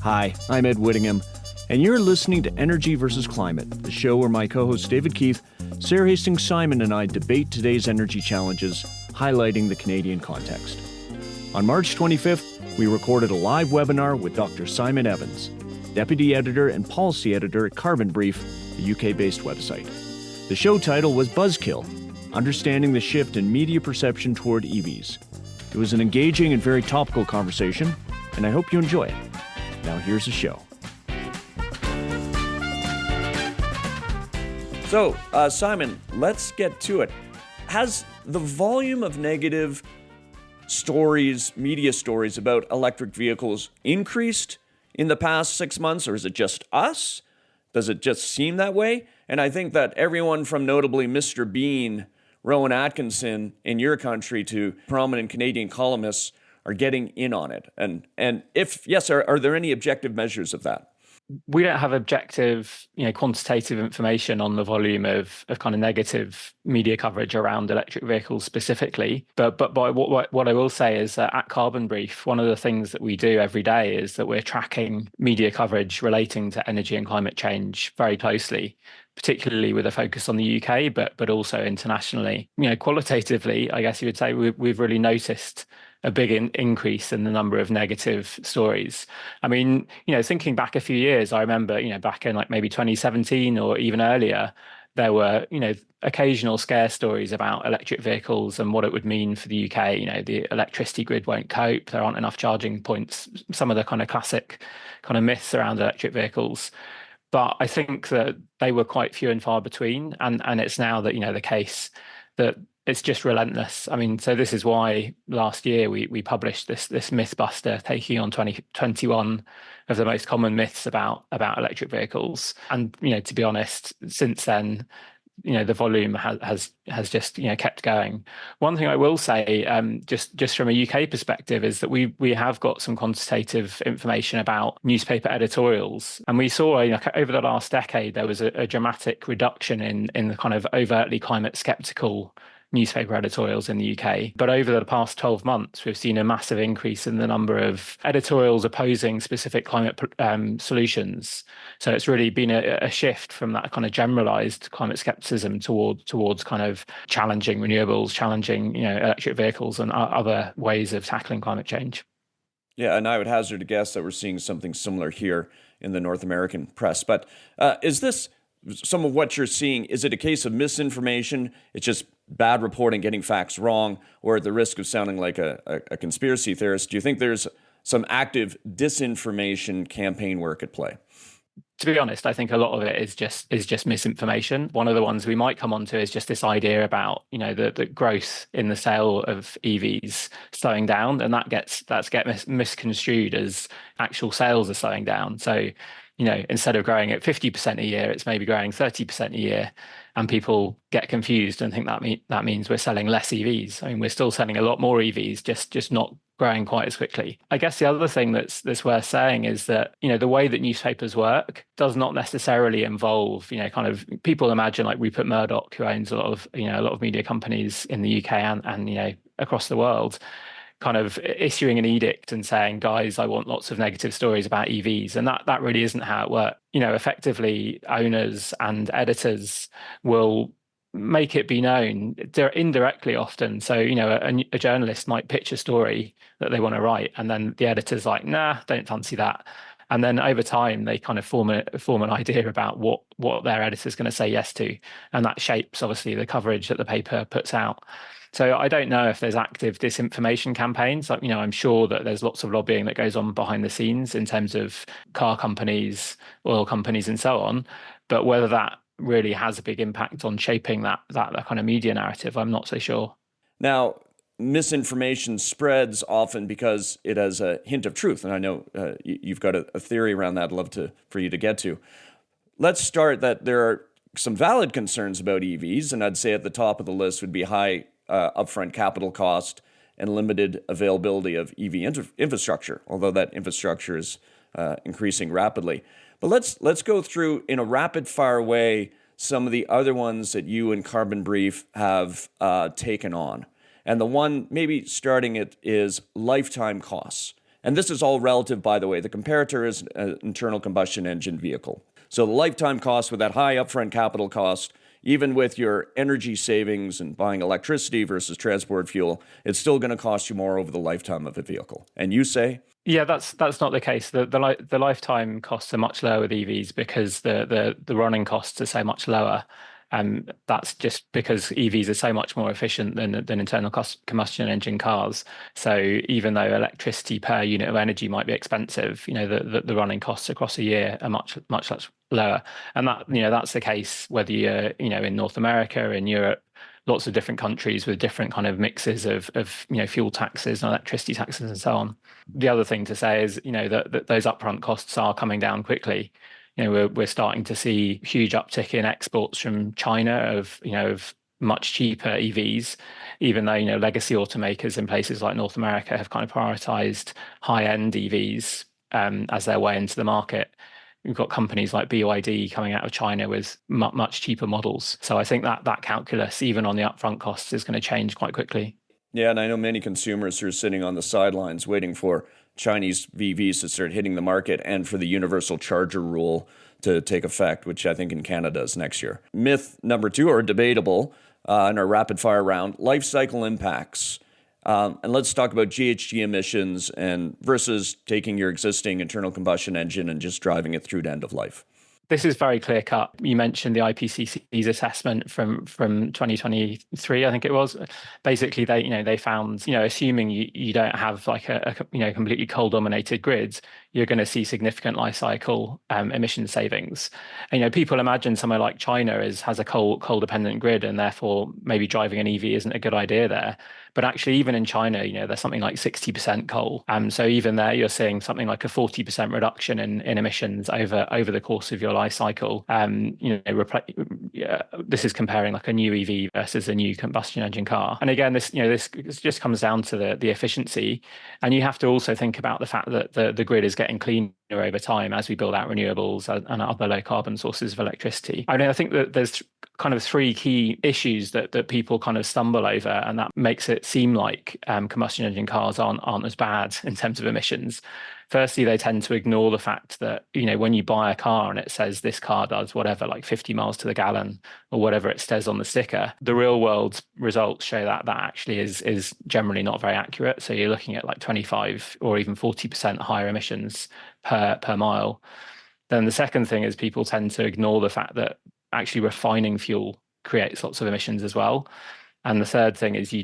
Hi, I'm Ed Whittingham, and you're listening to Energy versus Climate, the show where my co-host David Keith, Sarah Hastings-Simon, and I debate today's energy challenges, highlighting the Canadian context. On March 25th, we recorded a live webinar with Dr. Simon Evans, Deputy Editor and Policy Editor at Carbon Brief, the UK-based website. The show title was Buzzkill, Understanding the Shift in Media Perception Toward EVs. It was an engaging and very topical conversation, and I hope you enjoy it. Now here's the show. So, Simon, let's get to it. Has the volume of negative stories, media stories about electric vehicles increased in the past 6 months, or is it just us? Does it just seem that way? And I think that everyone from notably Mr. Bean, Rowan Atkinson in your country, to prominent Canadian columnists are getting in on it. And if yes, are there any objective measures of that? We don't have objective, quantitative information on the volume of kind of negative media coverage around electric vehicles specifically. But what I will say is that at Carbon Brief, one of the things that we do every day is that we're tracking media coverage relating to energy and climate change very closely, particularly with a focus on the UK, but also internationally. Qualitatively, I guess you would say we've really noticed a big increase in the number of negative stories. I mean, thinking back a few years, I remember, back in like maybe 2017 or even earlier, there were, occasional scare stories about electric vehicles and what it would mean for the UK. The electricity grid won't cope. There aren't enough charging points. Some of the kind of classic kind of myths around electric vehicles. But I think that they were quite few and far between. And it's now that, the case that it's just relentless. I mean, so this is why last year we published this Mythbuster, taking on 21 of the most common myths about electric vehicles. And, to be honest, since then, the volume has just, kept going. One thing I will say, just from a UK perspective, is that we have got some quantitative information about newspaper editorials. And we saw, over the last decade, there was a dramatic reduction in the kind of overtly climate skeptical newspaper editorials in the UK. But over the past 12 months, we've seen a massive increase in the number of editorials opposing specific climate solutions. So it's really been a shift from that kind of generalized climate skepticism towards kind of challenging renewables, challenging, electric vehicles and other ways of tackling climate change. Yeah, and I would hazard to guess that we're seeing something similar here in the North American press. But is this some of what you're seeing? Is it a case of misinformation? It's just bad reporting, getting facts wrong, or at the risk of sounding like a conspiracy theorist? Do you think there's some active disinformation campaign work at play? To be honest, I think a lot of it is just misinformation. One of the ones we might come on to is just this idea about, the growth in the sale of EVs slowing down, and that gets misconstrued as actual sales are slowing down. So, instead of growing at 50% a year, it's maybe growing 30% a year, and people get confused and think that means we're selling less EVs. I mean, we're still selling a lot more EVs, just not growing quite as quickly. I guess the other thing that's worth saying is that, the way that newspapers work does not necessarily involve, kind of, people imagine like Rupert Murdoch, who owns a lot of media companies in the UK and across the world, kind of issuing an edict and saying, guys, I want lots of negative stories about EVs. And that really isn't how it works. Effectively, owners and editors will make it be known indirectly often. So, a journalist might pitch a story that they want to write, and then the editor's like, nah, don't fancy that. And then over time, they kind of form an idea about what their editor's going to say yes to. And that shapes, obviously, the coverage that the paper puts out. So I don't know if there's active disinformation campaigns. Like, I'm sure that there's lots of lobbying that goes on behind the scenes in terms of car companies, oil companies, and so on. But whether that really has a big impact on shaping that kind of media narrative, I'm not so sure. Now, misinformation spreads often because it has a hint of truth. And I know you've got a theory around that I'd love for you to get to. Let's start that there are some valid concerns about EVs, and I'd say at the top of the list would be high upfront capital cost and limited availability of EV infrastructure, although that infrastructure is increasing rapidly. But let's go through in a rapid fire way some of the other ones that you and Carbon Brief have taken on. And the one maybe starting it is lifetime costs. And this is all relative, by the way. The comparator is an internal combustion engine vehicle. So the lifetime cost with that high upfront capital cost, even with your energy savings and buying electricity versus transport fuel, it's still going to cost you more over the lifetime of a vehicle. And you say? Yeah, that's not the case. The lifetime costs are much lower with EVs because the running costs are so much lower. That's just because EVs are so much more efficient than internal combustion engine cars. So even though electricity per unit of energy might be expensive, the running costs across a year are much lower. And that's the case whether you're in North America, in Europe, lots of different countries with different kind of mixes of fuel taxes and electricity taxes and so on. The other thing to say is that those upfront costs are coming down quickly. We're starting to see huge uptick in exports from China of much cheaper EVs, even though legacy automakers in places like North America have kind of prioritized high-end EVs as their way into the market. We've got companies like BYD coming out of China with much cheaper models. So I think that calculus, even on the upfront costs, is going to change quite quickly. Yeah, and I know many consumers who are sitting on the sidelines waiting for Chinese VVs to start hitting the market and for the universal charger rule to take effect, which I think in Canada is next year. Myth number 2, or debatable, in our rapid fire round, life cycle impacts. And let's talk about GHG emissions and versus taking your existing internal combustion engine and just driving it through to end of life. This is very clear cut. You mentioned the IPCC's assessment from 2023, I think it was. Basically, they found, assuming you don't have like a completely coal dominated grid, you're going to see significant life cycle emission savings. And, people imagine somewhere like China has a coal dependent grid, and therefore maybe driving an EV isn't a good idea there. But actually, even in China, there's something like 60% coal. So even there, you're seeing something like a 40% reduction in emissions over the course of your life cycle. This is comparing like a new EV versus a new combustion engine car. And again, this just comes down to the efficiency. And you have to also think about the fact that the grid is getting cleaner over time as we build out renewables and other low carbon sources of electricity. I think that there's kind of 3 key issues that people kind of stumble over, and that makes it seem like combustion engine cars aren't as bad in terms of emissions. Firstly, they tend to ignore the fact that, when you buy a car and it says this car does whatever, like 50 miles to the gallon or whatever it says on the sticker, the real world results show that actually is generally not very accurate. So you're looking at like 25 or even 40% higher emissions per mile. Then the second thing is people tend to ignore the fact that actually refining fuel creates lots of emissions as well. And the third thing is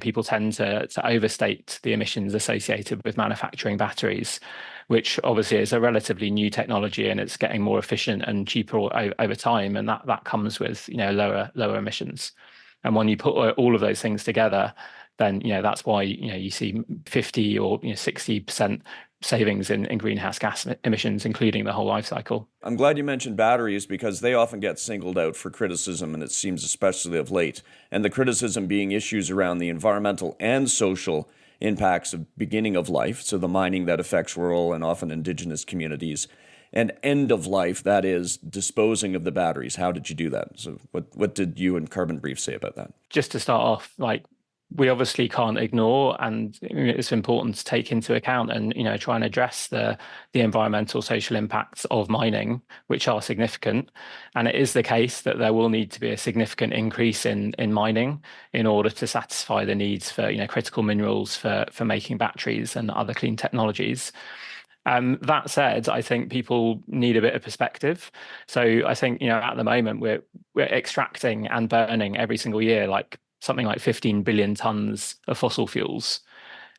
people tend to overstate the emissions associated with manufacturing batteries, which obviously is a relatively new technology and it's getting more efficient and cheaper over time. And that comes with lower emissions. And when you put all of those things together, then that's why you see 50 or 60% savings in greenhouse gas emissions, including the whole life cycle. I'm glad you mentioned batteries because they often get singled out for criticism, and it seems especially of late. And the criticism being issues around the environmental and social impacts of beginning of life, so the mining that affects rural and often indigenous communities, and end of life, that is disposing of the batteries. How did you do that? So what did you and Carbon Brief say about that? Just to start off, we obviously can't ignore, and it's important to take into account and try and address the environmental social impacts of mining, which are significant. And it is the case that there will need to be a significant increase in mining in order to satisfy the needs for critical minerals for making batteries and other clean technologies. That said, I think people need a bit of perspective. So I think at the moment we're extracting and burning every single year something like 15 billion tons of fossil fuels.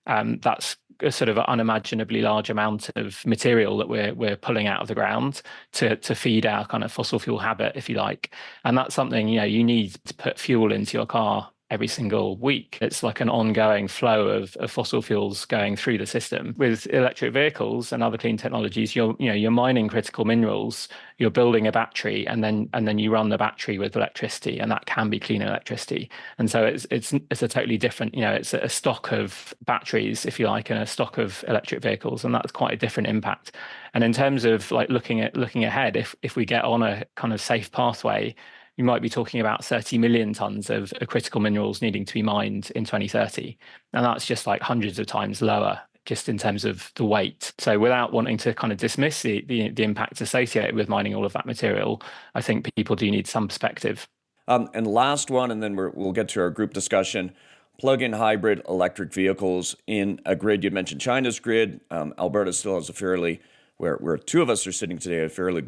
That's a sort of unimaginably large amount of material that we're pulling out of the ground to feed our kind of fossil fuel habit, if you like. And that's something you need to put fuel into your car every single week. It's like an ongoing flow of fossil fuels going through the system. With electric vehicles and other clean technologies, you're mining critical minerals, you're building a battery, and then you run the battery with electricity, and that can be clean electricity. And so it's a totally different, it's a stock of batteries, if you like, and a stock of electric vehicles, and that's quite a different impact. And in terms of looking ahead, if we get on a kind of safe pathway, you might be talking about 30 million tons of critical minerals needing to be mined in 2030. And that's just like hundreds of times lower just in terms of the weight. So without wanting to kind of dismiss the impacts associated with mining all of that material, I think people do need some perspective. And last one, and then we'll get to our group discussion. Plug-in hybrid electric vehicles in a grid. You mentioned China's grid. Alberta still has a fairly, where two of us are sitting today, a fairly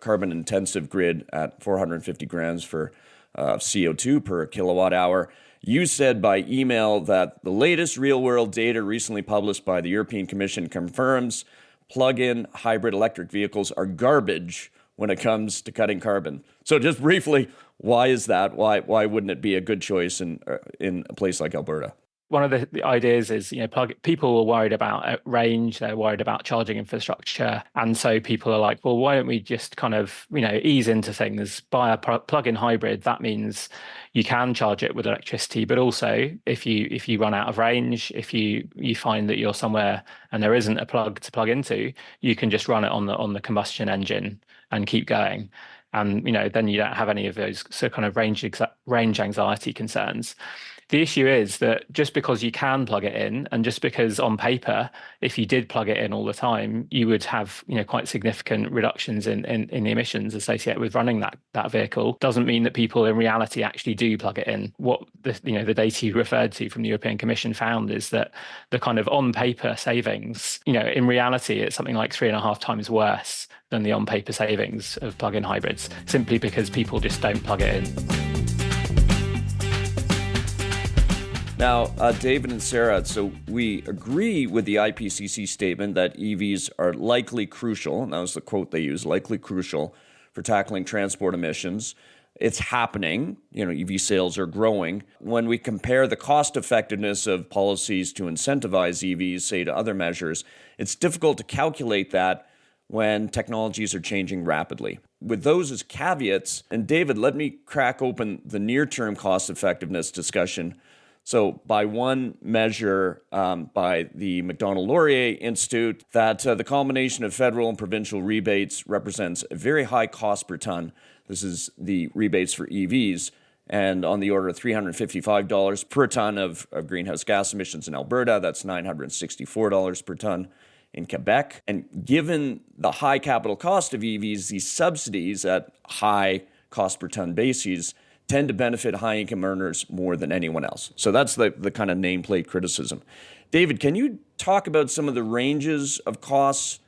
carbon-intensive grid at 450 grams for CO2 per kilowatt hour. You said by email that the latest real-world data recently published by the European Commission confirms plug-in hybrid electric vehicles are garbage when it comes to cutting carbon. So just briefly, why is that? Why wouldn't it be a good choice in a place like Alberta? One of the ideas is, people are worried about range, they're worried about charging infrastructure. And so people are like, well, why don't we just kind of, ease into things, buy a plug-in hybrid? That means you can charge it with electricity, but also if you run out of range, if you find that you're somewhere and there isn't a plug to plug into, you can just run it on the combustion engine and keep going. And, then you don't have any of those sort of kind of range anxiety concerns. The issue is that just because you can plug it in, and just because on paper, if you did plug it in all the time, you would have quite significant reductions in the emissions associated with running that vehicle, doesn't mean that people in reality actually do plug it in. What the data you referred to from the European Commission found is that the kind of on paper savings, in reality, it's something like 3.5 times worse than the on paper savings of plug-in hybrids, simply because people just don't plug it in. Now, David and Sarah, so we agree with the IPCC statement that EVs are likely crucial, and that was the quote they used, likely crucial for tackling transport emissions. It's happening. EV sales are growing. When we compare the cost effectiveness of policies to incentivize EVs, say, to other measures, it's difficult to calculate that when technologies are changing rapidly. With those as caveats, and David, let me crack open the near-term cost effectiveness discussion. So by one measure by the McDonald-Laurier Institute, that the combination of federal and provincial rebates represents a very high cost per ton. This is the rebates for EVs, and on the order of $355 per ton of greenhouse gas emissions in Alberta. That's $964 per ton in Quebec. And given the high capital cost of EVs, these subsidies at high cost per ton bases tend to benefit high-income earners more than anyone else. So that's the kind of nameplate criticism. David, can you talk about some of the ranges of costs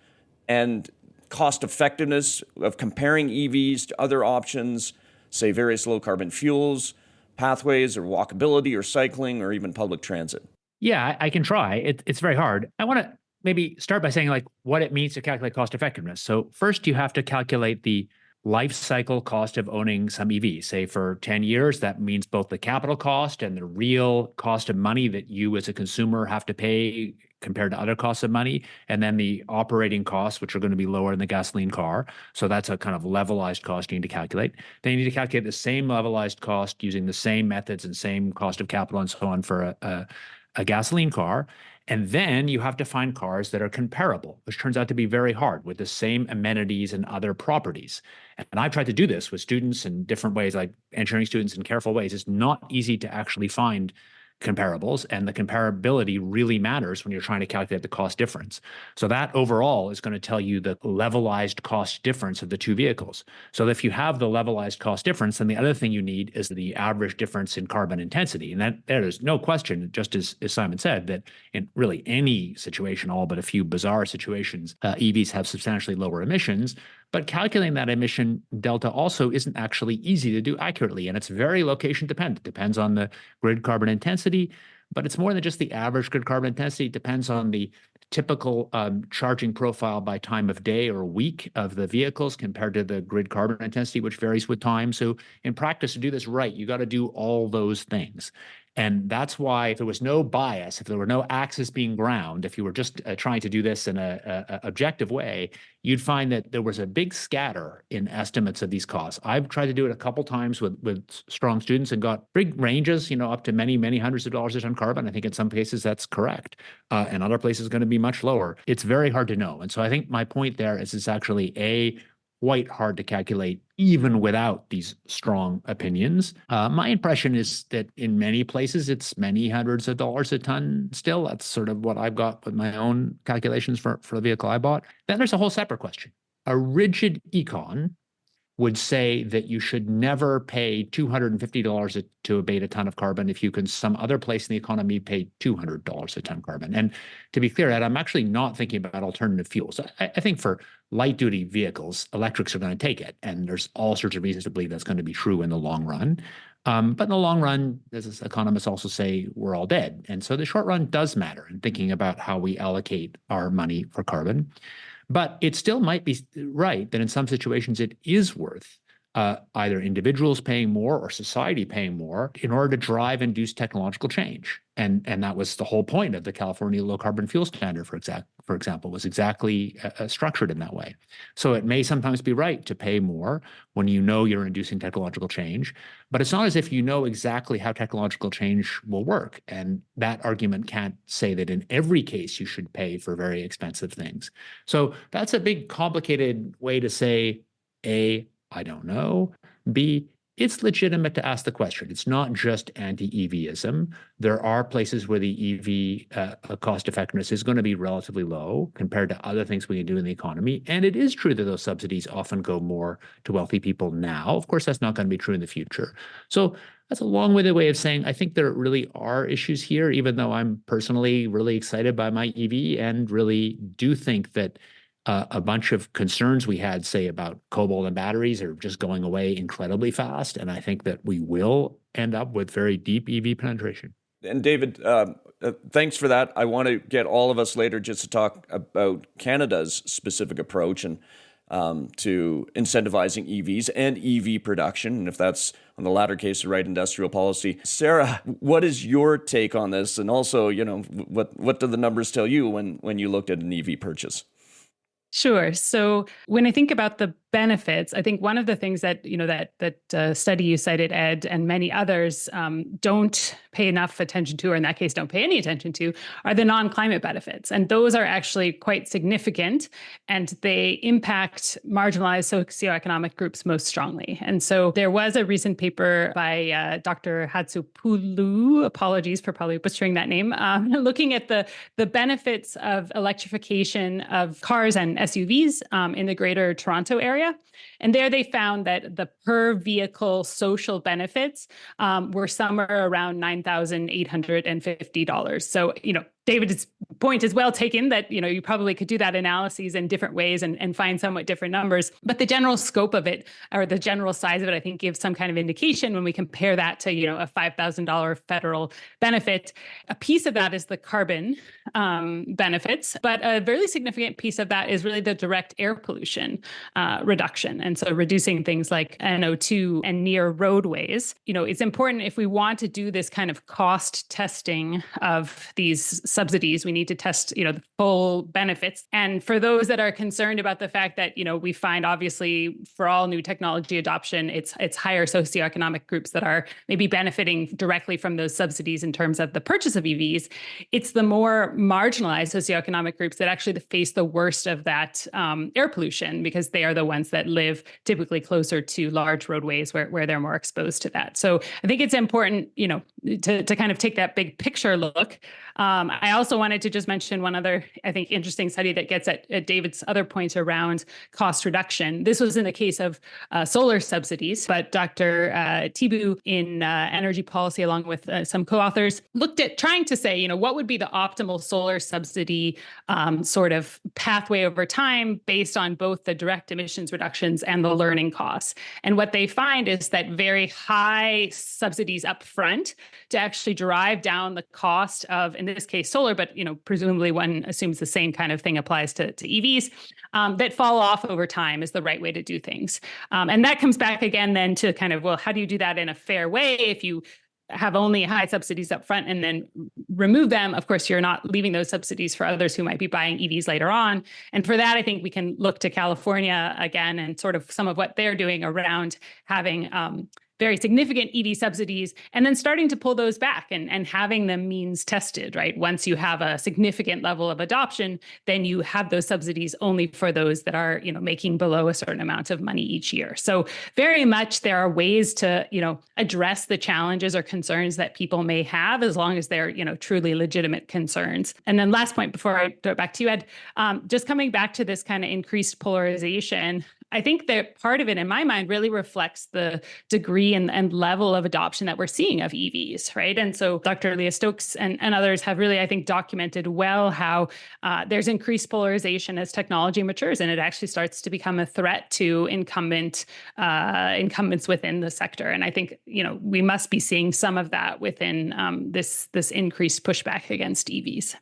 and cost effectiveness of comparing EVs to other options, say various low-carbon fuels, pathways or walkability or cycling or even public transit? Yeah, I can try. It's very hard. I want to maybe start by saying what it means to calculate cost effectiveness. So first you have to calculate the life cycle cost of owning some EVs. Say for 10 years, that means both the capital cost and the real cost of money that you as a consumer have to pay compared to other costs of money, and then the operating costs, which are going to be lower in the gasoline car. So that's a kind of levelized cost you need to calculate. Then you need to calculate the same levelized cost using the same methods and same cost of capital and so on for a gasoline car. And then you have to find cars that are comparable, which turns out to be very hard, with the same amenities and other properties. And I've tried to do this with students in different ways, like engineering students in careful ways. It's not easy to actually find comparables, and the comparability really matters when you're trying to calculate the cost difference. So that overall is going to tell you the levelized cost difference of the two vehicles. So if you have the levelized cost difference, then the other thing you need is the average difference in carbon intensity. And that there is no question, just as Simon said, that in really any situation, all but a few bizarre situations, EVs have substantially lower emissions. But calculating that emission delta also isn't actually easy to do accurately, and it's very location dependent. It depends on the grid carbon intensity, but it's more than just the average grid carbon intensity. It depends on the typical charging profile by time of day or week of the vehicles compared to the grid carbon intensity, which varies with time. So in practice, to do this right, you got to do all those things. And that's why if there was no bias, if there were no axes being ground, if you were just trying to do this in a objective way, you'd find that there was a big scatter in estimates of these costs. I've tried to do it a couple times with strong students and got big ranges, up to many, many hundreds of dollars a ton carbon. I think in some cases that's correct. And other places going to be much lower. It's very hard to know. And so I think my point there is it's actually quite hard to calculate even without these strong opinions. My impression is that in many places, it's many hundreds of dollars a ton still. That's sort of what I've got with my own calculations for the vehicle I bought. Then there's a whole separate question. A rigid econ would say that you should never pay $250 to abate a ton of carbon if you can some other place in the economy pay $200 a ton carbon. And to be clear, Ed, I'm actually not thinking about alternative fuels. I think for light duty vehicles, electrics are going to take it. And there's all sorts of reasons to believe that's going to be true in the long run. But in the long run, as economists also say, we're all dead. And so the short run does matter in thinking about how we allocate our money for carbon. But it still might be right that in some situations it is worth either individuals paying more or society paying more in order to drive induced technological change. And that was the whole point of the California Low Carbon Fuel Standard, for example, was exactly structured in that way. So it may sometimes be right to pay more when you know you're inducing technological change, but it's not as if you know exactly how technological change will work. And that argument can't say that in every case you should pay for very expensive things. So that's a big, complicated way to say, A, I don't know. B, it's legitimate to ask the question. It's not just anti-EVism. There are places where the EV cost effectiveness is going to be relatively low compared to other things we can do in the economy. And it is true that those subsidies often go more to wealthy people now. Of course, that's not going to be true in the future. So that's a long-winded way of saying I think there really are issues here, even though I'm personally really excited by my EV and really do think that a bunch of concerns we had, say, about cobalt and batteries are just going away incredibly fast. And I think that we will end up with very deep EV penetration. And David, thanks for that. I want to get all of us later just to talk about Canada's specific approach and to incentivizing EVs and EV production, and if that's on the latter case, the right industrial policy. Sarah, what is your take on this? And also, what do the numbers tell you when you looked at an EV purchase? Sure. So when I think about the benefits, I think one of the things that, that study you cited, Ed, and many others don't pay enough attention to, or in that case, don't pay any attention to, are the non-climate benefits. And those are actually quite significant, and they impact marginalized socioeconomic groups most strongly. And so there was a recent paper by Dr. Hatsopoulou, apologies for probably butchering that name, looking at the benefits of electrification of cars and SUVs in the Greater Toronto area. And there they found that the per vehicle social benefits were somewhere around $9,850. So, David's point is well taken that, you probably could do that analyses in different ways and find somewhat different numbers. But the general scope of it, or the general size of it, I think gives some kind of indication when we compare that to, a $5,000 federal benefit. A piece of that is the carbon benefits, but a very significant piece of that is really the direct air pollution reduction. And so reducing things like NO2 and near roadways. It's important if we want to do this kind of cost testing of these subsidies, we need to test, the full benefits. And for those that are concerned about the fact that, we find obviously for all new technology adoption, it's higher socioeconomic groups that are maybe benefiting directly from those subsidies in terms of the purchase of EVs. It's the more marginalized socioeconomic groups that actually face the worst of that air pollution, because they are the ones that live typically closer to large roadways where they're more exposed to that. So I think it's important, to kind of take that big picture look. I also wanted to just mention one other, I think, interesting study that gets at David's other points around cost reduction. This was in the case of solar subsidies, but Dr. Thibault in Energy Policy, along with some co-authors, looked at trying to say, what would be the optimal solar subsidy sort of pathway over time based on both the direct emissions reductions and the learning costs. And what they find is that very high subsidies up front to actually drive down the cost of, in this case, solar, but presumably one assumes the same kind of thing applies to EVs, that fall off over time is the right way to do things. And that comes back again then to kind of, well, how do you do that in a fair way if you have only high subsidies up front and then remove them? Of course, you're not leaving those subsidies for others who might be buying EVs later on. And for that, I think we can look to California again and sort of some of what they're doing around having very significant EV subsidies, and then starting to pull those back and having them means tested, right? Once you have a significant level of adoption, then you have those subsidies only for those that are, making below a certain amount of money each year. So very much there are ways to, address the challenges or concerns that people may have, as long as they're, truly legitimate concerns. And then last point before I throw it back to you, Ed, just coming back to this kind of increased polarization, I think that part of it, in my mind, really reflects the degree and level of adoption that we're seeing of EVs, right? And so Dr. Leah Stokes and others have really, I think, documented well how there's increased polarization as technology matures, and it actually starts to become a threat to incumbents within the sector. And I think, we must be seeing some of that within this increased pushback against EVs.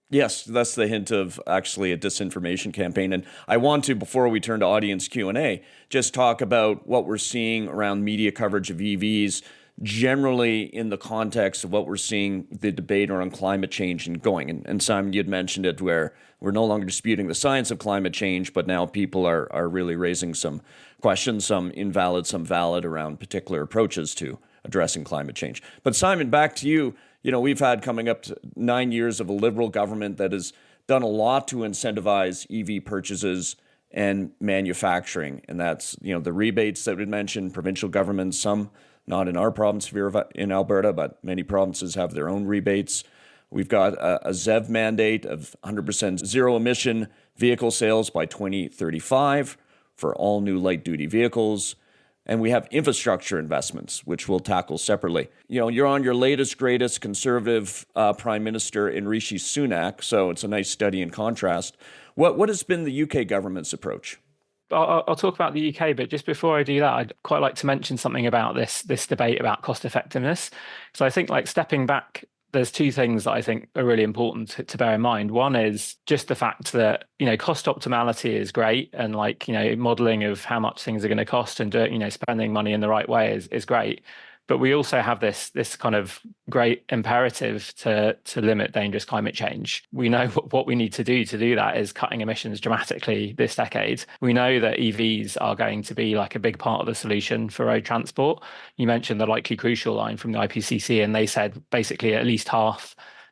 Yes, that's the hint of actually a disinformation campaign. And I want to, before we turn to audience Q&A, just talk about what we're seeing around media coverage of EVs, generally in the context of what we're seeing the debate around climate change and going. And Simon, you'd mentioned it, where we're no longer disputing the science of climate change, but now people are really raising some questions, some invalid, some valid, around particular approaches to addressing climate change. But Simon, back to you. We've had coming up to 9 years of a Liberal government that has done a lot to incentivize EV purchases and manufacturing. And that's, the rebates that we mentioned, provincial governments, some not in our province here in Alberta, but many provinces have their own rebates. We've got a ZEV mandate of 100% zero emission vehicle sales by 2035 for all new light duty vehicles. And we have infrastructure investments, which we'll tackle separately. You're on your latest, greatest Conservative Prime Minister in Rishi Sunak, so it's a nice study in contrast. What has been the UK government's approach? I'll talk about the UK, but just before I do that, I'd quite like to mention something about this debate about cost effectiveness. So I think, stepping back, there's two things that I think are really important to bear in mind. One is just the fact that, cost optimality is great, and modeling of how much things are going to cost and spending money in the right way is great. But we also have this kind of great imperative to limit dangerous climate change. We know what we need to do that is cutting emissions dramatically this decade. We know that EVs are going to be a big part of the solution for road transport. You mentioned the likely crucial line from the IPCC, and they said basically at least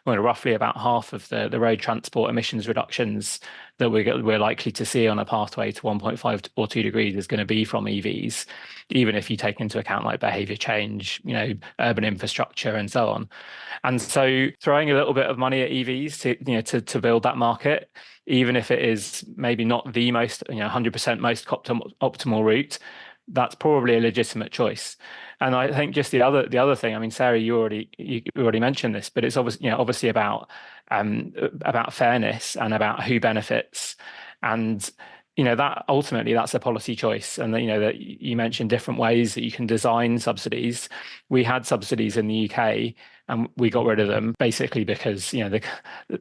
roughly about half of the road transport emissions reductions that we're likely to see on a pathway to 1.5 or 2 degrees is going to be from EVs, even if you take into account behavior change, urban infrastructure and so on. And so throwing a little bit of money at EVs to build that market, even if it is maybe not the most 100% most optimal route, that's probably a legitimate choice. And I think just the other thing, I mean, Sarah, you already mentioned this, but it's obviously about fairness and about who benefits, and that ultimately that's a policy choice. And that you mentioned different ways that you can design subsidies. We had subsidies in the UK, and we got rid of them basically because the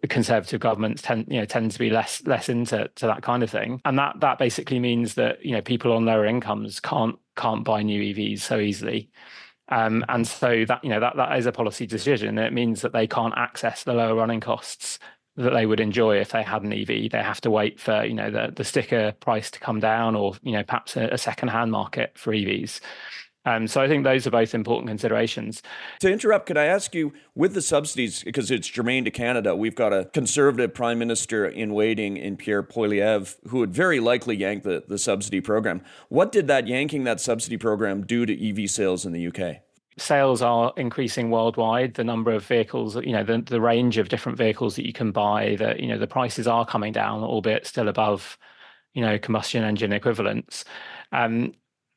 Conservative governments tend to be less into that kind of thing, and that basically means that people on lower incomes can't buy new EVs so easily. And so that is a policy decision. It means that they can't access the lower running costs that they would enjoy if they had an EV. They have to wait for the sticker price to come down, or perhaps a second-hand market for EVs. So I think those are both important considerations. To interrupt, could I ask you, with the subsidies, because it's germane to Canada, we've got a Conservative Prime Minister in waiting in Pierre Poilievre, who would very likely yank the subsidy program. What did yanking that subsidy program do to EV sales in the UK? Sales are increasing worldwide. The number of vehicles, the range of different vehicles that you can buy, the prices are coming down, albeit still above, combustion engine equivalents.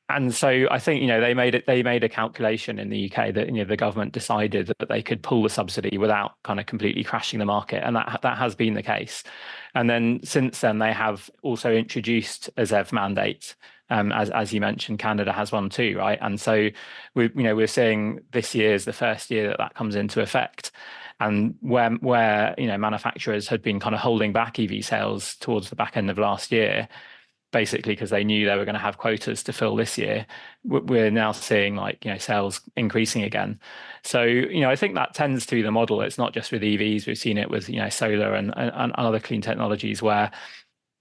And so I think they made a calculation in the UK that the government decided that they could pull the subsidy without kind of completely crashing the market, and that has been the case. And then since then they have also introduced a ZEV mandate. As you mentioned, Canada has one too, right? And so we're seeing this year is the first year that comes into effect. And where manufacturers had been kind of holding back EV sales towards the back end of last year, basically because they knew they were going to have quotas to fill this year, we're now seeing sales increasing again. So I think that tends to be the model. It's not just with EVs. We've seen it with solar and other clean technologies where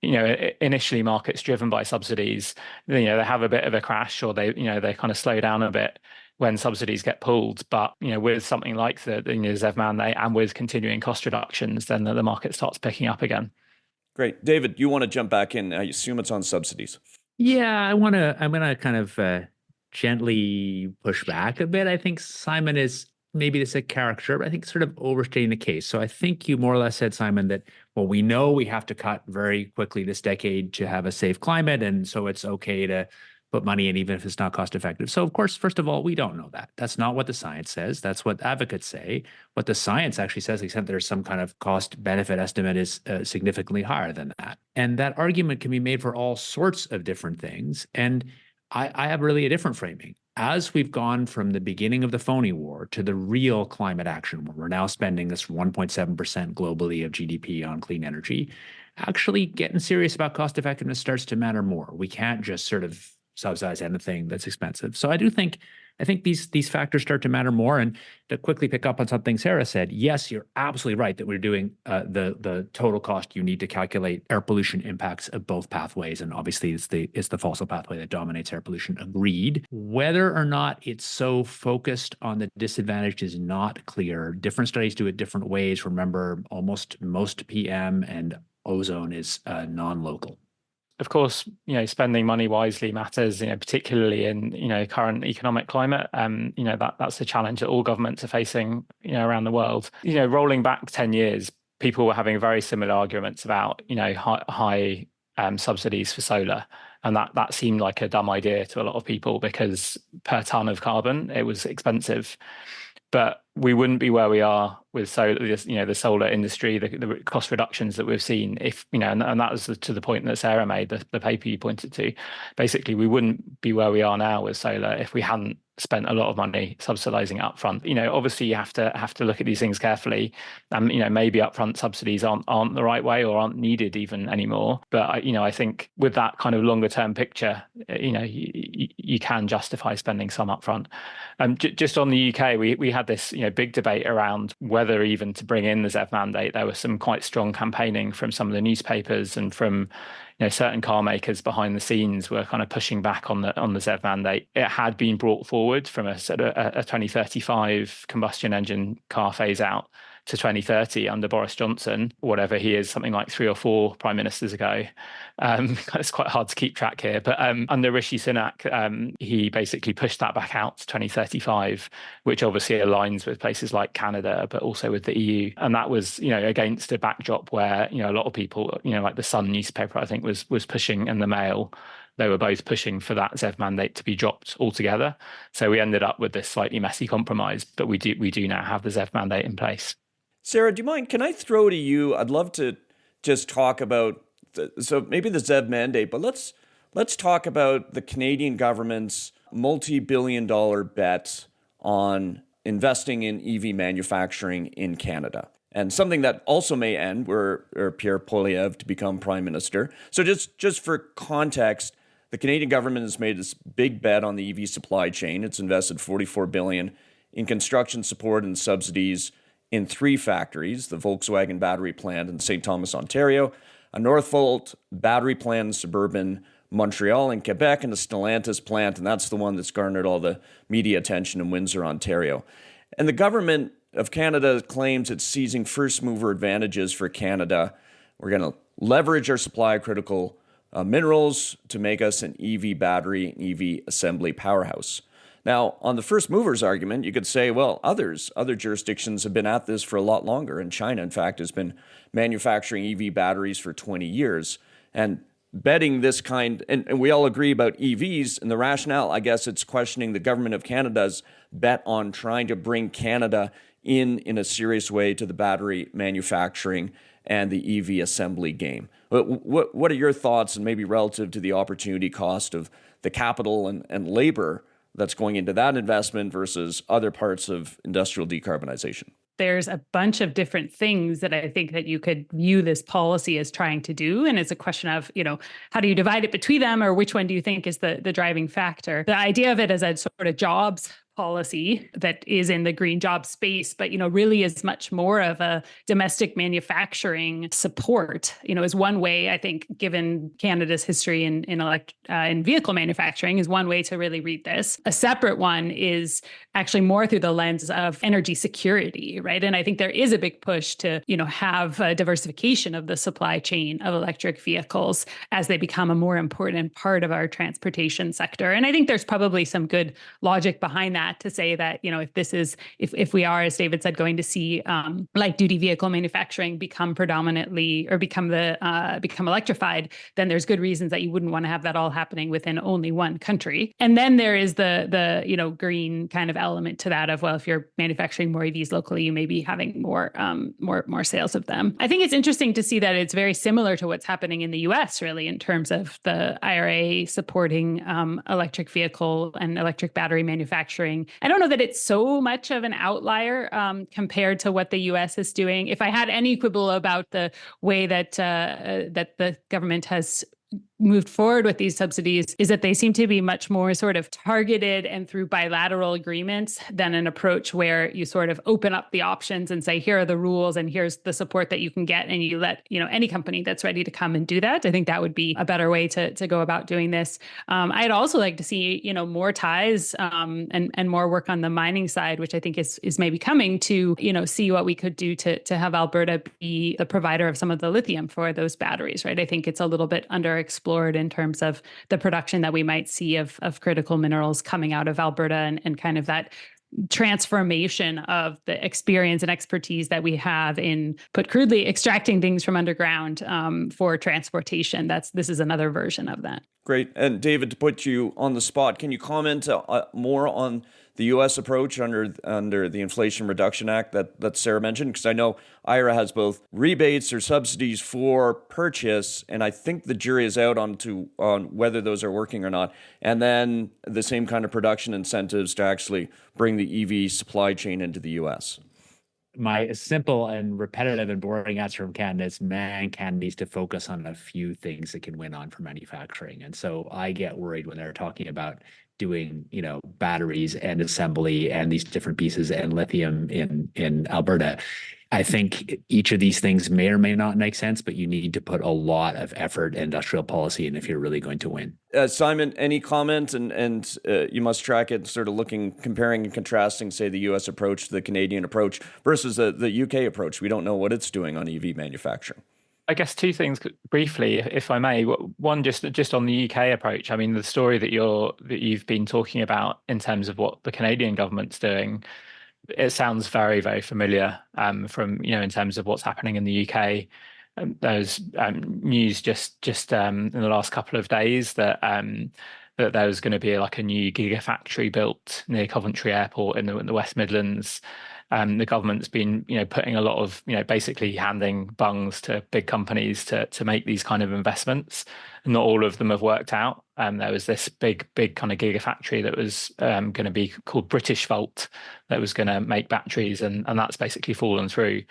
initially markets driven by subsidies, they have a bit of a crash, or they kind of slow down a bit when subsidies get pulled. But with something like the ZEV mandate and with continuing cost reductions, then the market starts picking up again. Great. David, you want to jump back in? I assume it's on subsidies. Yeah, I'm gonna kind of gently push back a bit. I think Simon is, maybe this is a caricature, but I think sort of overstating the case. So I think you more or less said, Simon, that, well, we know we have to cut very quickly this decade to have a safe climate, and so it's okay to put money in even if it's not cost effective. So of course, first of all, we don't know that. That's not what the science says. That's what advocates say. What the science actually says, except there's some kind of cost benefit estimate, is significantly higher than that. And that argument can be made for all sorts of different things. And I have really a different framing. As we've gone from the beginning of the phony war to the real climate action, where we're now spending this 1.7% globally of GDP on clean energy, actually getting serious about cost effectiveness starts to matter more. We can't just sort of subsidize anything that's expensive. So I think these factors start to matter more. And to quickly pick up on something Sarah said, yes, you're absolutely right that we're doing the total cost you need to calculate air pollution impacts of both pathways. And obviously it's the fossil pathway that dominates air pollution. Agreed. Whether or not it's so focused on the disadvantage is not clear. Different studies do it different ways. Remember, almost most PM and ozone is non-local. Of course, spending money wisely matters, particularly in, current economic climate. That's the challenge that all governments are facing, around the world. Rolling back 10 years, people were having very similar arguments about, high subsidies for solar. And that seemed like a dumb idea to a lot of people because per ton of carbon, it was expensive. But we wouldn't be where we are with the solar industry, the cost reductions that we've seen. If and that was to the point that Sarah made, the paper you pointed to. Basically, we wouldn't be where we are now with solar if we hadn't spent a lot of money subsidizing it upfront. Obviously you have to look at these things carefully. Maybe upfront subsidies aren't the right way or aren't needed even anymore. But I think with that kind of longer term picture, you can justify spending some upfront. Just on the UK, we had this big debate around whether even to bring in the ZEV mandate. There was some quite strong campaigning from some of the newspapers and from certain car makers behind the scenes were kind of pushing back on the ZEV mandate. It had been brought forward from a 2035 combustion engine car phase out to 2030 under Boris Johnson, whatever he is, something like 3 or 4 prime ministers ago. It's quite hard to keep track here. But under Rishi Sunak, he basically pushed that back out to 2035, which obviously aligns with places like Canada, but also with the EU. And that was, against a backdrop where, a lot of people, like the Sun newspaper, I think was pushing, and the Mail, they were both pushing for that ZEV mandate to be dropped altogether. So we ended up with this slightly messy compromise, but we do now have the ZEV mandate in place. Sarah, do you mind? Can I throw to you? I'd love to just talk about so maybe the ZEV mandate, but let's talk about the Canadian government's multi-billion-dollar bet on investing in EV manufacturing in Canada, and something that also may end were Pierre Poilievre to become prime minister. So just for context, the Canadian government has made this big bet on the EV supply chain. It's invested $44 billion in construction support and subsidies in 3 factories, the Volkswagen battery plant in St. Thomas, Ontario, a Northvolt battery plant in suburban Montreal and Quebec, and a Stellantis plant, and that's the one that's garnered all the media attention in Windsor, Ontario. And the government of Canada claims it's seizing first mover advantages for Canada. We're going to leverage our supply of critical minerals to make us an EV battery, EV assembly powerhouse. Now, on the first movers argument, you could say, well, other jurisdictions have been at this for a lot longer. And China, in fact, has been manufacturing EV batteries for 20 years. And betting this kind, and we all agree about EVs, and the rationale, I guess it's questioning the government of Canada's bet on trying to bring Canada in a serious way to the battery manufacturing and the EV assembly game. What are your thoughts, and maybe relative to the opportunity cost of the capital and labor that's going into that investment versus other parts of industrial decarbonization? There's a bunch of different things that I think that you could view this policy as trying to do. And it's a question of, how do you divide it between them, or which one do you think is the driving factor? The idea of it as a sort of jobs policy that is in the green job space, but, really is much more of a domestic manufacturing support, is one way, I think, given Canada's history in vehicle manufacturing, is one way to really read this. A separate one is actually more through the lens of energy security, right? And I think there is a big push to, have a diversification of the supply chain of electric vehicles as they become a more important part of our transportation sector. And I think there's probably some good logic behind that to say that, if we are, as David said, going to see light duty vehicle manufacturing become predominantly or become electrified, then there's good reasons that you wouldn't want to have that all happening within only one country. And then there is the green kind of element to that of, well, if you're manufacturing more EVs locally, you may be having more sales of them. I think it's interesting to see that it's very similar to what's happening in the US, really, in terms of the IRA supporting electric vehicle and electric battery manufacturing. I don't know that it's so much of an outlier compared to what the U.S. is doing. If I had any quibble about the way that the government has moved forward with these subsidies, is that they seem to be much more sort of targeted and through bilateral agreements than an approach where you sort of open up the options and say, here are the rules and here's the support that you can get, and you let any company that's ready to come and do that. I think that would be a better way to go about doing this. I'd also like to see more ties and more work on the mining side, which I think is maybe coming to see what we could do to have Alberta be the provider of some of the lithium for those batteries. Right, I think it's a little bit underexplored in terms of the production that we might see of critical minerals coming out of Alberta and kind of that transformation of the experience and expertise that we have in, put crudely, extracting things from underground for transportation. This is another version of that. Great. And David, to put you on the spot, can you comment more on the U.S. approach under the Inflation Reduction Act that Sarah mentioned? Because I know IRA has both rebates or subsidies for purchase, and I think the jury is out on whether those are working or not. And then the same kind of production incentives to actually bring the EV supply chain into the U.S. My simple and repetitive and boring answer from Canada is, Canada needs to focus on a few things it can win on for manufacturing. And so I get worried when they're talking about doing, batteries and assembly and these different pieces and lithium in Alberta. I think each of these things may or may not make sense, but you need to put a lot of effort in industrial policy and if you're really going to win. Simon, any comment? And you must track it, sort of comparing and contrasting, say, the U.S. approach to the Canadian approach versus the U.K. approach. We don't know what it's doing on EV manufacturing. I guess two things briefly, if I may. One, just on the UK approach. I mean, the story that you've been talking about in terms of what the Canadian government's doing, it sounds very, very familiar from in terms of what's happening in the UK. There's news just in the last couple of days that there was going to be like a new gigafactory built near Coventry Airport in the West Midlands. The government's been, putting a lot of, basically handing bungs to big companies to make these kind of investments. Not all of them have worked out. There was this big kind of gigafactory that was going to be called British Volt that was going to make batteries, and that's basically fallen through.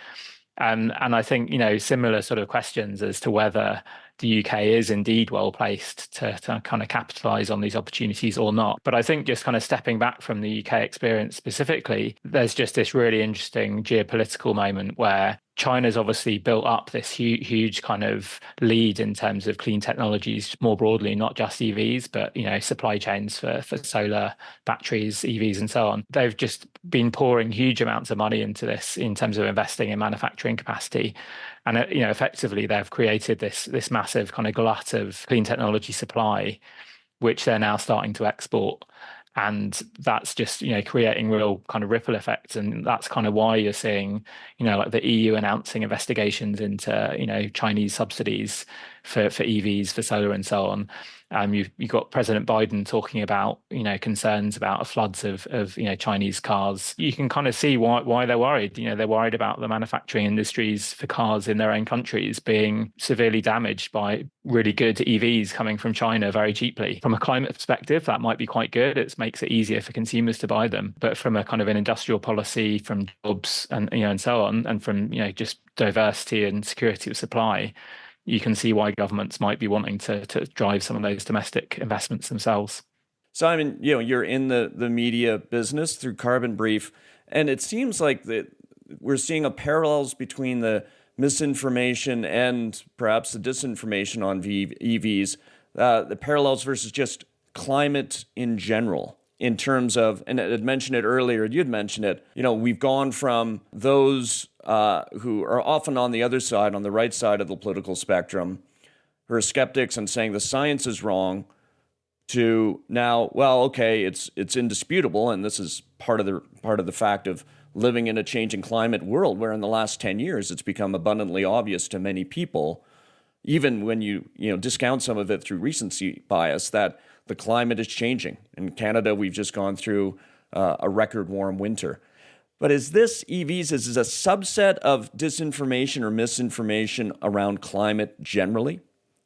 And I think, similar sort of questions as to whether the UK is indeed well placed to kind of capitalize on these opportunities or not. But I think just kind of stepping back from the UK experience specifically, there's just this really interesting geopolitical moment where China's obviously built up this huge kind of lead in terms of clean technologies more broadly, not just EVs, but, supply chains for solar batteries, EVs, and so on. They've just been pouring huge amounts of money into this in terms of investing in manufacturing capacity. And, effectively, they've created this massive kind of glut of clean technology supply, which they're now starting to export. And that's just, creating real kind of ripple effects. And that's kind of why you're seeing, like the EU announcing investigations into, Chinese subsidies for EVs, for solar and so on. You've got President Biden talking about, concerns about floods of Chinese cars. You can kind of see why they're worried. They're worried about the manufacturing industries for cars in their own countries being severely damaged by really good EVs coming from China very cheaply. From a climate perspective, that might be quite good. It makes it easier for consumers to buy them. But from a kind of an industrial policy, from jobs and and so on, and from just diversity and security of supply, you can see why governments might be wanting to drive some of those domestic investments themselves. Simon, you're in the media business through Carbon Brief, and it seems like that we're seeing a parallels between the misinformation and perhaps the disinformation on EVs, the parallels versus just climate in general. In terms of, and I had mentioned it earlier, you'd mentioned it, we've gone from those who are often on the other side, on the right side of the political spectrum, who are skeptics and saying the science is wrong, to now, well, okay, it's indisputable, and this is part of the fact of living in a changing climate world, where in the last 10 years it's become abundantly obvious to many people, even when you discount some of it through recency bias, that the climate is changing. In Canada, we've just gone through a record warm winter. But is this EVs, is this a subset of disinformation or misinformation around climate generally?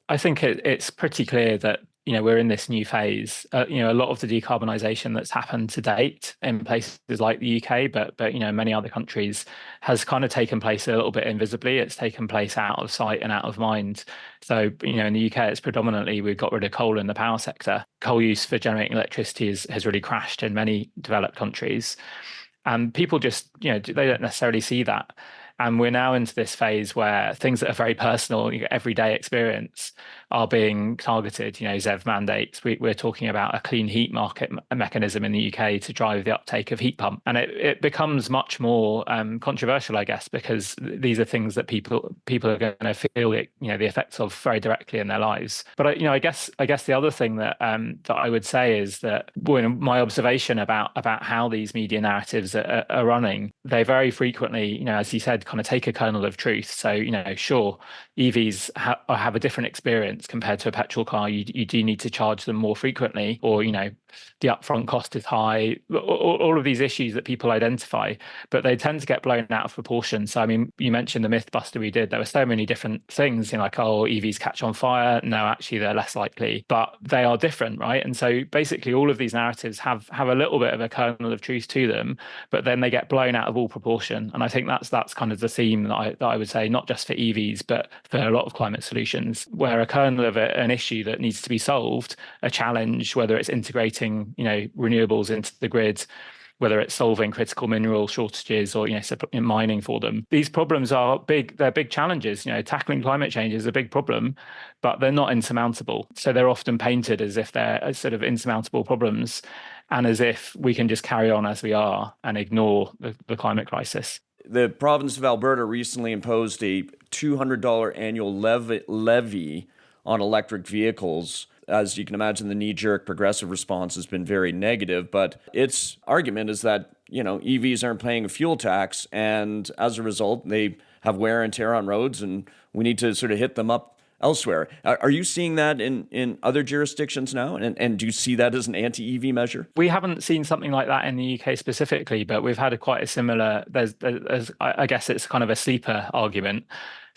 I think it's pretty clear that we're in this new phase. A lot of the decarbonisation that's happened to date in places like the UK, but many other countries, has kind of taken place a little bit invisibly. It's taken place out of sight and out of mind. So in the UK, it's predominantly we've got rid of coal in the power sector. Coal use for generating electricity has really crashed in many developed countries, and people just they don't necessarily see that. And we're now into this phase where things that are very personal, everyday experience, are being targeted. ZEV mandates. We're talking about a clean heat market mechanism in the UK to drive the uptake of heat pump, and it becomes much more controversial, I guess, because these are things that people are going to feel the effects of very directly in their lives. But I guess the other thing that I would say is that my observation about how these media narratives are running, they very frequently, as you said, kind of take a kernel of truth. So sure, EVs have a different experience compared to a petrol car. You do need to charge them more frequently, or the upfront cost is high. All of these issues that people identify, but they tend to get blown out of proportion. So you mentioned the Mythbuster we did. There were so many different things, like, oh, EVs catch on fire. No, actually they're less likely, but they are different, right? And so basically all of these narratives have a little bit of a kernel of truth to them, but then they get blown out of all proportion. And I think that's kind of the theme that I would say, not just for EVs, but for a lot of climate solutions, where a kernel of an issue that needs to be solved, a challenge, whether it's integrating renewables into the grid, whether it's solving critical mineral shortages or mining for them. These problems are big. They're big challenges. Tackling climate change is a big problem, but they're not insurmountable. So they're often painted as if they're sort of insurmountable problems, and as if we can just carry on as we are and ignore the climate crisis. The province of Alberta recently imposed a $200 annual levy on electric vehicles. As you can imagine, the knee-jerk progressive response has been very negative, but its argument is that, EVs aren't paying a fuel tax, and as a result, they have wear and tear on roads, and we need to sort of hit them up elsewhere. Are you seeing that in other jurisdictions now? And do you see that as an anti-EV measure? We haven't seen something like that in the UK specifically, but we've had quite a similar, I guess it's kind of a sleeper argument.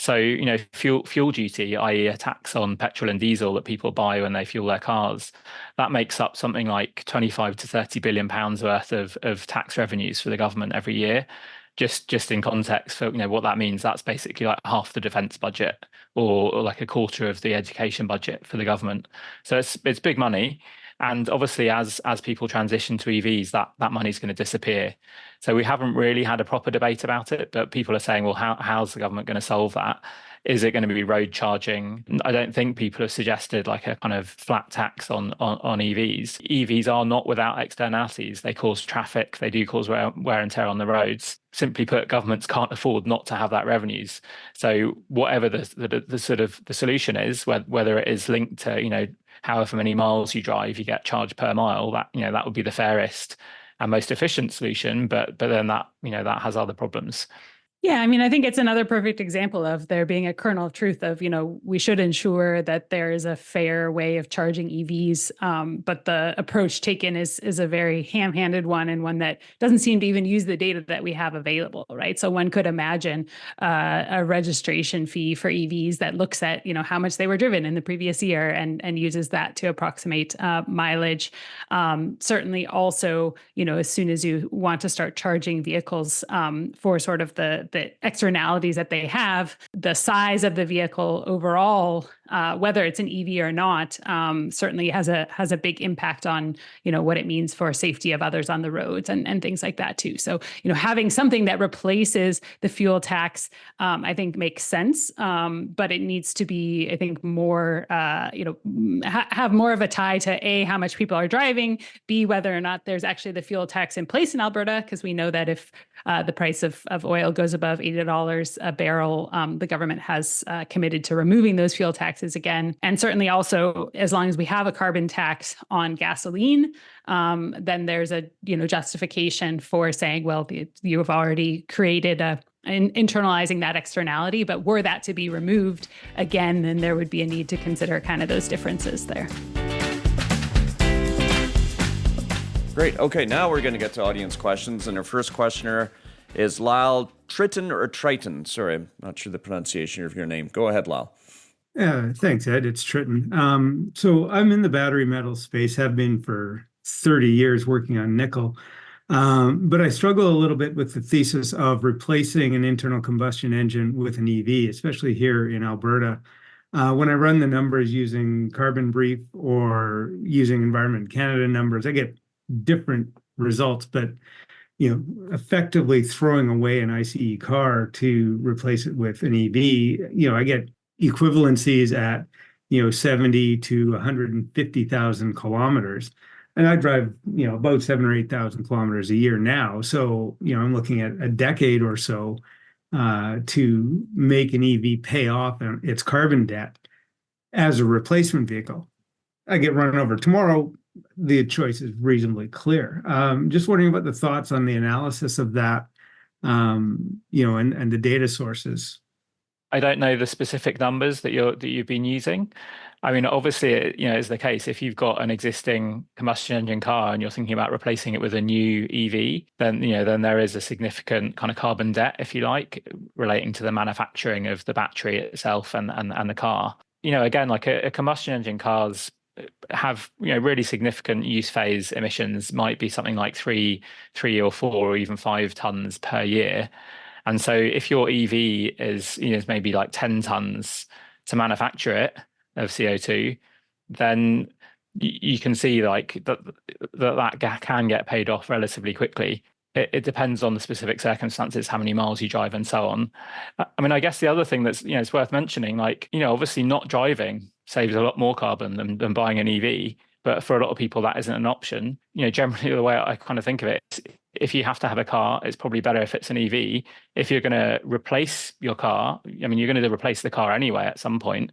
So, fuel duty, i.e. a tax on petrol and diesel that people buy when they fuel their cars, that makes up something like 25 to 30 billion pounds worth of tax revenues for the government every year. Just in context for what that means, that's basically like half the defence budget or like a quarter of the education budget for the government. So it's big money. And obviously, as people transition to EVs, that money's going to disappear. So we haven't really had a proper debate about it, but people are saying, well, how's the government going to solve that? Is it going to be road charging? I don't think people have suggested like a kind of flat tax on EVs. EVs are not without externalities. They cause traffic. They do cause wear and tear on the roads. Simply put, governments can't afford not to have that revenues. So whatever the sort of the solution is, whether it is linked to however many miles you drive, you get charged per mile. That would be the fairest and most efficient solution. But then that has other problems. Yeah, I think it's another perfect example of there being a kernel of truth of, we should ensure that there is a fair way of charging EVs. But the approach taken is a very ham-handed one, and one that doesn't seem to even use the data that we have available, right? So one could imagine a registration fee for EVs that looks at, how much they were driven in the previous year and uses that to approximate mileage. Certainly also, as soon as you want to start charging vehicles for sort of the the externalities that they have, the size of the vehicle overall, whether it's an EV or not, certainly has a big impact on, what it means for safety of others on the roads and things like that too. So, having something that replaces the fuel tax, I think makes sense. But it needs to be, I think, more, have more of a tie to A, how much people are driving, B, whether or not there's actually the fuel tax in place in Alberta, because we know that if the price of oil goes above $80 a barrel, the government has committed to removing those fuel taxes again. And certainly also, as long as we have a carbon tax on gasoline, then there's a justification for saying, well, you have already created internalizing that externality, but were that to be removed again, then there would be a need to consider kind of those differences there. Great. Okay, now we're going to get to audience questions, and our first questioner is Lyle Triton or Triton. Sorry, I'm not sure the pronunciation of your name. Go ahead, Lyle. Thanks, Ed. It's Triton. So I'm in the battery metal space, have been for 30 years working on nickel. But I struggle a little bit with the thesis of replacing an internal combustion engine with an EV, especially here in Alberta. When I run the numbers using Carbon Brief or using Environment Canada numbers, I get different results, but effectively throwing away an ICE car to replace it with an EV, I get equivalencies at 70 to 150,000 kilometers. And I drive, about 7,000 or 8,000 kilometers a year now. So, I'm looking at a decade or so to make an EV pay off its carbon debt as a replacement vehicle. I get run over tomorrow. The choice is reasonably clear. Just wondering about the thoughts on the analysis of that, and the data sources. I don't know the specific numbers that you've been using. I mean, obviously, is the case if you've got an existing combustion engine car and you're thinking about replacing it with a new EV, then then there is a significant kind of carbon debt, if you like, relating to the manufacturing of the battery itself and the car. Again, like a combustion engine cars have really significant use phase emissions, might be something like 3 or 4 or even 5 tons per year. And so if your EV is maybe like 10 tons to manufacture it of CO2, then you can see like that can get paid off relatively quickly. It depends on the specific circumstances, how many miles you drive and so on. I mean, I guess the other thing that's it's worth mentioning, like obviously not driving saves a lot more carbon than buying an EV. But for a lot of people, that isn't an option. Generally, the way I kind of think of it, if you have to have a car, it's probably better if it's an EV. If you're going to replace your car, you're going to replace the car anyway at some point.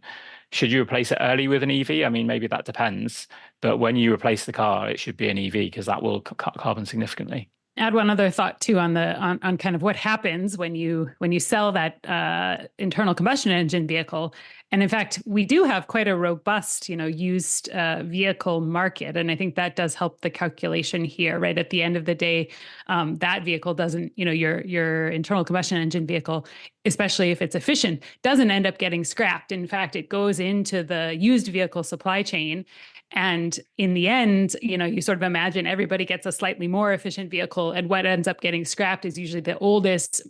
Should you replace it early with an EV? I mean, maybe that depends. But when you replace the car, it should be an EV because that will cut carbon significantly. Add one other thought too on kind of what happens when you sell that internal combustion engine vehicle. And in fact, we do have quite a robust, used vehicle market. And I think that does help the calculation here, right? At the end of the day, that vehicle doesn't, your internal combustion engine vehicle, especially if it's efficient, doesn't end up getting scrapped. In fact, it goes into the used vehicle supply chain. And in the end, you sort of imagine everybody gets a slightly more efficient vehicle, and what ends up getting scrapped is usually the oldest,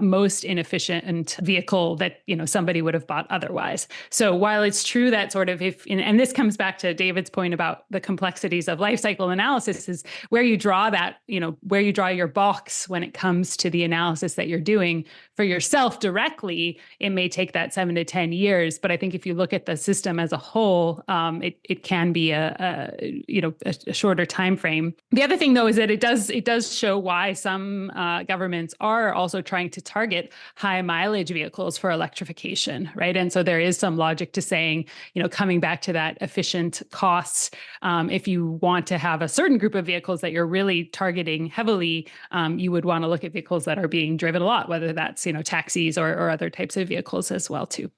most inefficient vehicle that, somebody would have bought otherwise. So while it's true that sort of and this comes back to David's point about the complexities of life cycle analysis, is where you draw that, where you draw your box when it comes to the analysis that you're doing for yourself directly, it may take that 7 to 10 years. But I think if you look at the system as a whole, it can be a shorter time frame. The other thing, though, is that it does show why some governments are also trying to target high mileage vehicles for electrification, right? And so there is some logic to saying, coming back to that efficient costs, if you want to have a certain group of vehicles that you're really targeting heavily, you would want to look at vehicles that are being driven a lot, whether that's taxis or other types of vehicles as well too.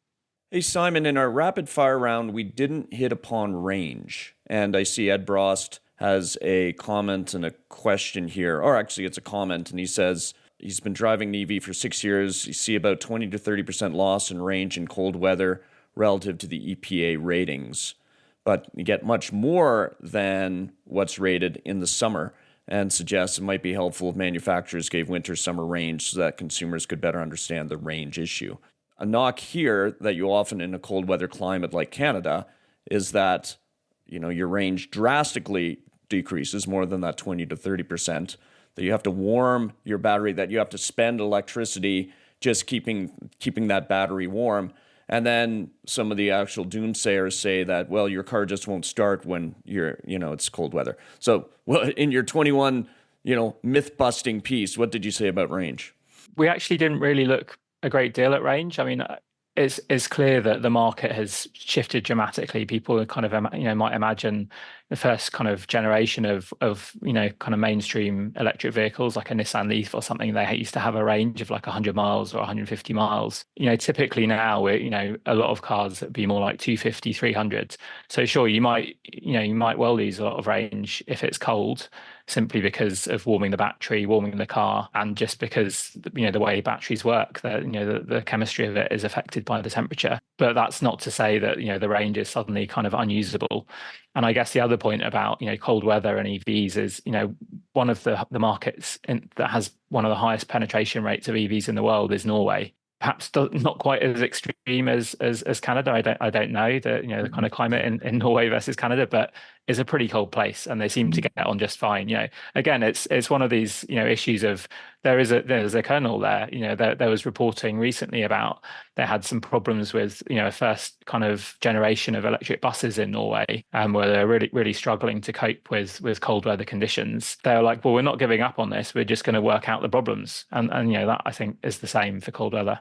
Hey, Simon, in our rapid fire round, we didn't hit upon range. And I see Ed Brost has a comment and a question here, or actually it's a comment, and he says he's been driving an EV for 6 years. You see about 20 to 30% loss in range in cold weather relative to the EPA ratings, but you get much more than what's rated in the summer. and suggests it might be helpful if manufacturers gave winter-summer range so that consumers could better understand the range issue. A knock here that you often in a cold weather climate like Canada is that, your range drastically decreases more than that 20 to 30%, that you have to warm your battery, that you have to spend electricity just keeping that battery warm. And then some of the actual doomsayers say that, well, your car just won't start when it's cold weather. So, well, in your 21, myth-busting piece, what did you say about range? We actually didn't really look a great deal at range. I mean, it's clear that the market has shifted dramatically. People kind of, might imagine the first kind of generation of kind of mainstream electric vehicles like a Nissan Leaf or something. They used to have a range of like 100 miles or 150 miles. Typically now we're, a lot of cars that would be more like 250, 300. So sure, you might well lose a lot of range if it's cold, simply because of warming the battery, warming the car, and just because the way batteries work, that the chemistry of it is affected by the temperature. But that's not to say that the range is suddenly kind of unusable. And I guess the other point about cold weather and EVs is one of the markets that has one of the highest penetration rates of EVs in the world is Norway. Perhaps not quite as extreme as Canada. I don't know the kind of climate in Norway versus Canada, but it's a pretty cold place, and they seem to get on just fine. Again, it's one of these issues of there's a kernel there. There was reporting recently about they had some problems with a first kind of generation of electric buses in Norway, where they're really really struggling to cope with cold weather conditions. They're like, well, we're not giving up on this. We're just going to work out the problems, and that I think is the same for cold weather.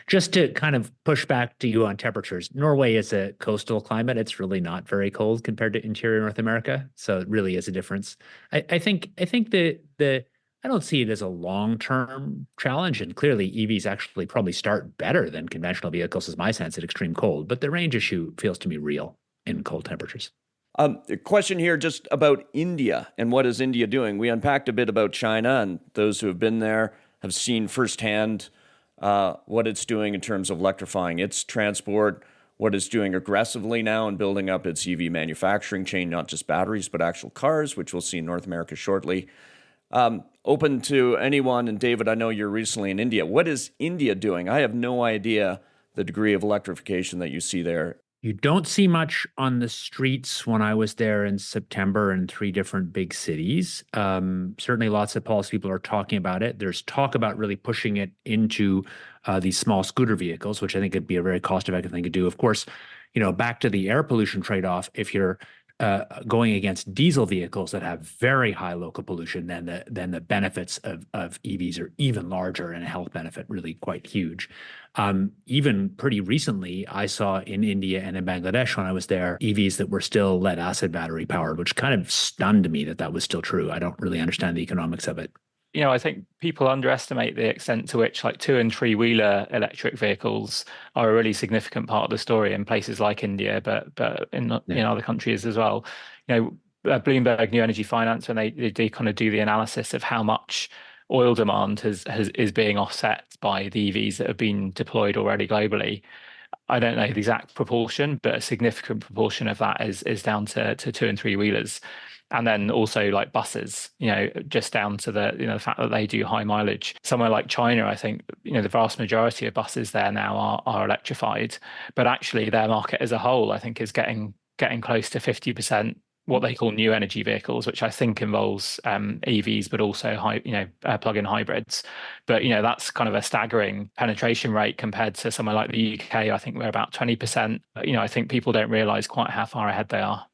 Just to kind of push back to you on temperatures, Norway is a coastal climate. It's really not very cold compared to interior North America. So it really is a difference. I think I don't see it as a long-term challenge. And clearly EVs actually probably start better than conventional vehicles, is my sense, at extreme cold. But the range issue feels to me real in cold temperatures. A question here just about India and what is India doing? We unpacked a bit about China, and those who have been there have seen firsthand what it's doing in terms of electrifying its transport, what it's doing aggressively now in building up its EV manufacturing chain, not just batteries, but actual cars, which we'll see in North America shortly. Open to anyone, and David, I know you're recently in India. What is India doing? I have no idea the degree of electrification that you see there. You don't see much on the streets when I was there in September in 3 different big cities. Certainly lots of policy people are talking about it. There's talk about really pushing it into these small scooter vehicles, which I think would be a very cost-effective thing to do. Of course, back to the air pollution trade-off, if you're going against diesel vehicles that have very high local pollution, then the benefits of EVs are even larger, and a health benefit really quite huge. Even pretty recently, I saw in India and in Bangladesh when I was there, EVs that were still lead acid battery powered, which kind of stunned me that was still true. I don't really understand the economics of it. I think people underestimate the extent to which 2 and 3 wheeler electric vehicles are a really significant part of the story in places like India, but in other countries as well. Bloomberg New Energy Finance, when they kind of do the analysis of how much oil demand is being offset by the EVs that have been deployed already globally. I don't know the exact proportion, but a significant proportion of that is down to 2 and 3 wheelers. And then also like buses, just down to the fact that they do high mileage. Somewhere like China, I think, the vast majority of buses there now are electrified, but actually their market as a whole, I think, is getting close to 50% what they call new energy vehicles, which I think involves EVs, but also plug-in hybrids. But that's kind of a staggering penetration rate compared to somewhere like the UK. I think we're about 20%. I think people don't realize quite how far ahead they are.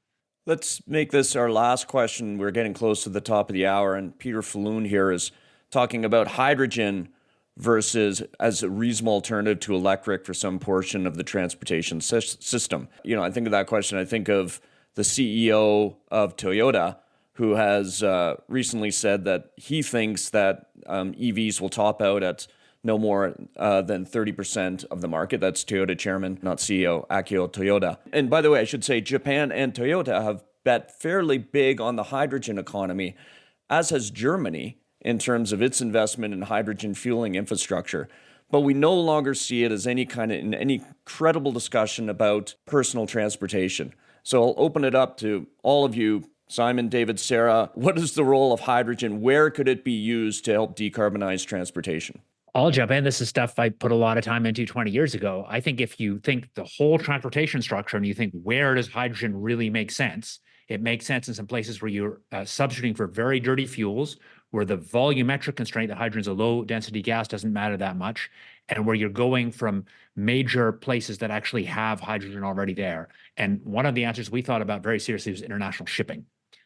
Let's make this our last question. We're getting close to the top of the hour, and Peter Falloon here is talking about hydrogen versus as a reasonable alternative to electric for some portion of the transportation system. I think of that question. I think of the CEO of Toyota, who has recently said that he thinks that EVs will top out at no more than 30% of the market. That's Toyota chairman, not CEO, Akio Toyoda. And by the way, I should say Japan and Toyota have bet fairly big on the hydrogen economy, as has Germany in terms of its investment in hydrogen fueling infrastructure. But we no longer see it as any credible discussion about personal transportation. So I'll open it up to all of you. Simon, David, Sarah, what is the role of hydrogen? Where could it be used to help decarbonize transportation? I'll jump in. This is stuff I put a lot of time into 20 years ago. I think if you think the whole transportation structure and you think, where does hydrogen really make sense? It makes sense in some places where you're substituting for very dirty fuels, where the volumetric constraint that hydrogen is a low density gas doesn't matter that much, and where you're going from major places that actually have hydrogen already there. And one of the answers we thought about very seriously was international shipping.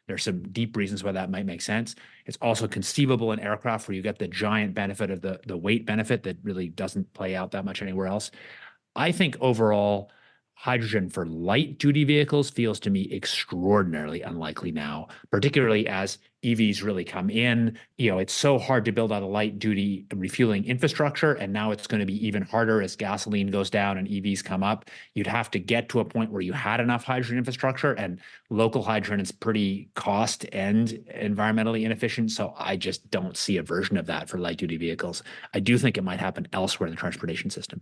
There's some deep reasons why that might make sense. It's also conceivable in aircraft where you get the giant benefit of the weight benefit that really doesn't play out that much anywhere else. I think overall, hydrogen for light duty vehicles feels to me extraordinarily unlikely now, particularly as EVs really come in. It's so hard to build out a light duty refueling infrastructure, and now it's going to be even harder as gasoline goes down and EVs come up. You'd have to get to a point where you had enough hydrogen infrastructure, and local hydrogen is pretty cost and environmentally inefficient. So I just don't see a version of that for light duty vehicles. I do think it might happen elsewhere in the transportation system.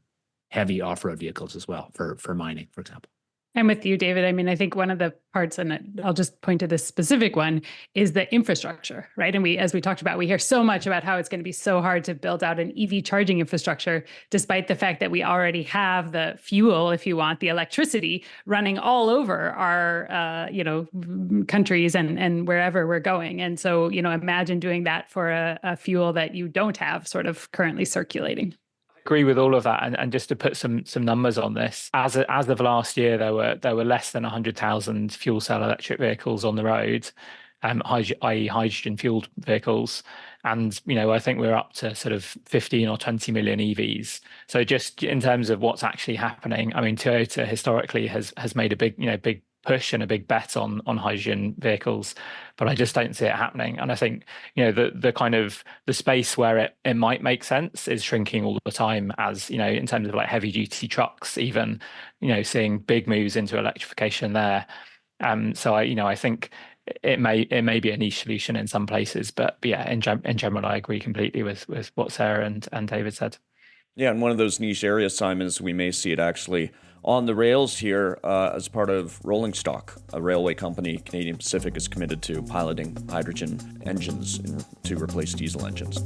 Heavy off-road vehicles as well for mining, for example. I'm with you, David. I mean, I think one of the parts, and I'll just point to this specific one, is the infrastructure, right? And as we talked about, we hear so much about how it's going to be so hard to build out an EV charging infrastructure, despite the fact that we already have the fuel, if you want, the electricity running all over our, countries and wherever we're going. And so, imagine doing that for a fuel that you don't have sort of currently circulating. Agree with all of that, and just to put some numbers on this, as of last year, there were less than 100,000 fuel cell electric vehicles on the road, i.e. hydrogen fueled vehicles, and I think we're up to sort of 15 or 20 million EVs. So just in terms of what's actually happening, I mean, Toyota historically has made a big push and a big bet on hydrogen vehicles, but I just don't see it happening. And I think the kind of the space where it might make sense is shrinking all the time, as in terms of like heavy duty trucks, even seeing big moves into electrification there. So I think it may be a niche solution in some places, but yeah, in general I agree completely with what Sarah and David said. Yeah, and one of those niche areas, Simon, is we may see it actually on the rails here as part of rolling stock. A railway company, Canadian Pacific, is committed to piloting hydrogen engines to replace diesel engines.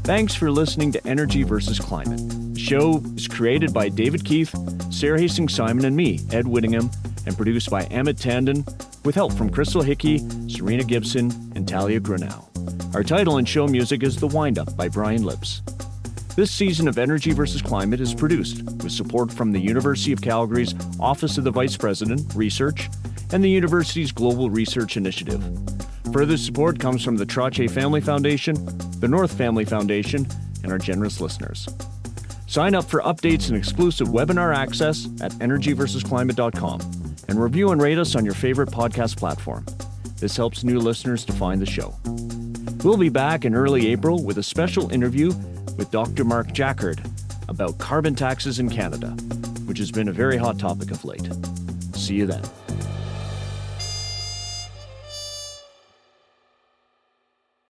Thanks for listening to Energy versus Climate. The show is created by David Keith, Sarah Hastings-Simon, and me, Ed Whittingham, and produced by Amit Tandon, with help from Crystal Hickey, Serena Gibson, and Talia Grinnell. Our title and show music is The Wind-Up by Brian Lips. This season of Energy versus Climate is produced with support from the University of Calgary's Office of the Vice President, Research, and the university's Global Research Initiative. Further support comes from the Trache Family Foundation, the North Family Foundation, and our generous listeners. Sign up for updates and exclusive webinar access at energyversusclimate.com and review and rate us on your favorite podcast platform. This helps new listeners to find the show. We'll be back in early April with a special interview with Dr. Mark Jackard about carbon taxes in Canada, which has been a very hot topic of late. See you then.